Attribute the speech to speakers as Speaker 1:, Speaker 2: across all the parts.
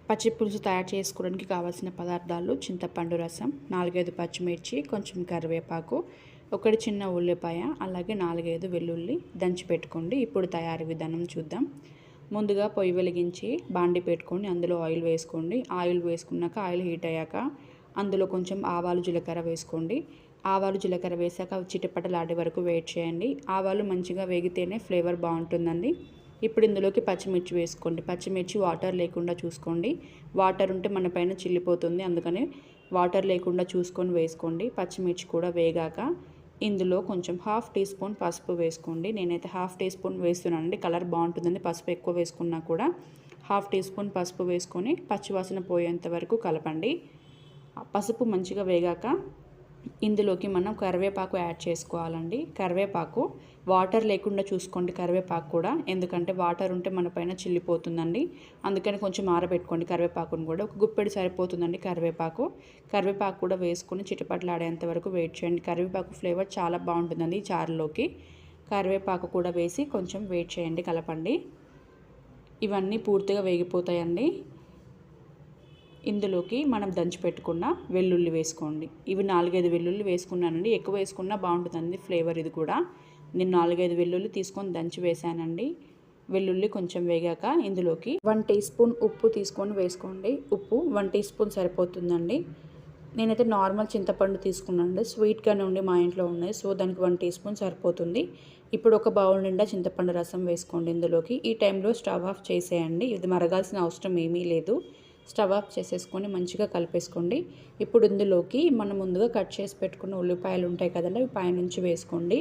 Speaker 1: పచ్చి పులుసు తయారు చేసుకోవడానికి కావాల్సిన పదార్థాలు: చింతపండు రసం, 4-5 పచ్చిమిర్చి, కొంచెం కరివేపాకు, ఒకటి చిన్న ఉల్లిపాయ, అలాగే 4-5 వెల్లుల్లి దంచి పెట్టుకోండి. ఇప్పుడు తయారీ విధానం చూద్దాం. ముందుగా పొయ్యి వెలిగించి బాండి పెట్టుకొని అందులో ఆయిల్ వేసుకోండి. ఆయిల్ వేసుకున్నాక ఆయిల్ హీట్ అయ్యాక అందులో కొంచెం ఆవాలు, జీలకర్ర వేసుకోండి. ఆవాలు, జీలకర్ర వేసాక చిటపటలాడే వరకు వెయిట్ చేయండి. ఆవాలు మంచిగా వేగితేనే ఫ్లేవర్ బాగుంటుందండి. ఇప్పుడు ఇందులోకి పచ్చిమిర్చి వేసుకోండి. పచ్చిమిర్చి వాటర్ లేకుండా చూసుకోండి. వాటర్ ఉంటే మన పైన చిల్లిపోతుంది, అందుకని వాటర్ లేకుండా చూసుకొని వేసుకోండి. పచ్చిమిర్చి కూడా వేగాక ఇందులో కొంచెం 1/2 టీ స్పూన్ పసుపు వేసుకోండి. నేనైతే 1/2 టీ స్పూన్ వేస్తున్నానండి, కలర్ బాగుంటుందండి. పసుపు ఎక్కువ వేసుకున్నా కూడా 1/2 టీ స్పూన్ పసుపు వేసుకొని పచ్చివాసన పోయేంత వరకు కలపండి. పసుపు మంచిగా వేగాక ఇందులోకి మనం కరివేపాకు యాడ్ చేసుకోవాలండి. కరివేపాకు వాటర్ లేకుండా చూసుకోండి. కరివేపాకు కూడా, ఎందుకంటే వాటర్ ఉంటే మన పైన చిల్లిపోతుందండి, అందుకని కొంచెం ఆరబెట్టుకోండి. కరివేపాకును కూడా ఒక గుప్పెడు సరిపోతుందండి. కరివేపాకు కూడా వేసుకొని చిటపటలాడేంత వరకు వెయిట్ చేయండి. కరివేపాకు ఫ్లేవర్ చాలా బాగుంటుందండి ఈ చారులోకి. కరివేపాకు కూడా వేసి కొంచెం వెయిట్ చేయండి, కలపండి. ఇవన్నీ పూర్తిగా వేగిపోతాయండి. ఇందులోకి మనం దంచి పెట్టుకున్న వెల్లుల్లి వేసుకోండి. ఇవి 4-5 వెల్లుల్లి వేసుకున్నానండి. ఎక్కువ వేసుకున్నా బాగుంటుందండి ఫ్లేవర్. ఇది కూడా నేను 4-5 వెల్లుల్లి తీసుకొని దంచి వేసానండి. వెల్లుల్లి కొంచెం వేగాక ఇందులోకి 1 టీ స్పూన్ ఉప్పు తీసుకొని వేసుకోండి. ఉప్పు 1 టీ స్పూన్ సరిపోతుందండి. నేనైతే నార్మల్ చింతపండు తీసుకున్నానండి, స్వీట్గానే ఉండి మా ఇంట్లో ఉన్నాయి, సో దానికి 1 టీ స్పూన్ సరిపోతుంది. ఇప్పుడు ఒక బౌల్ నిండా చింతపండు రసం వేసుకోండి ఇందులోకి. ఈ టైంలో స్టవ్ ఆఫ్ చేసేయండి. ఇది మరగాల్సిన అవసరం ఏమీ లేదు. స్టవ్ ఆఫ్ చేసేసుకొని మంచిగా కలిపేసుకోండి. ఇప్పుడు ఇందులోకి మనం ముందుగా కట్ చేసి పెట్టుకున్న ఉల్లిపాయలు ఉంటాయి కదండి, అవి పైనుంచి వేసుకోండి.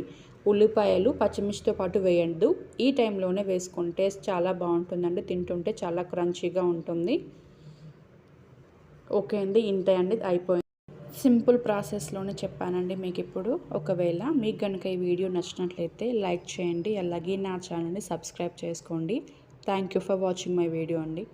Speaker 1: ఉల్లిపాయలు పచ్చిమిర్చితో పాటు వేయద్దు, ఈ టైంలోనే వేసుకోండి. టేస్ట్ చాలా బాగుంటుందండి, తింటుంటే చాలా క్రంచీగా ఉంటుంది. ఓకే అండి, ఇంతే అండి, అయిపోయింది. సింపుల్ ప్రాసెస్లోనే చెప్పానండి మీకు. ఇప్పుడు ఒకవేళ మీకు కనుక ఈ వీడియో నచ్చినట్లయితే లైక్ చేయండి, అలాగే నా ఛానల్ని సబ్స్క్రైబ్ చేసుకోండి. Thank you for watching my video అండి.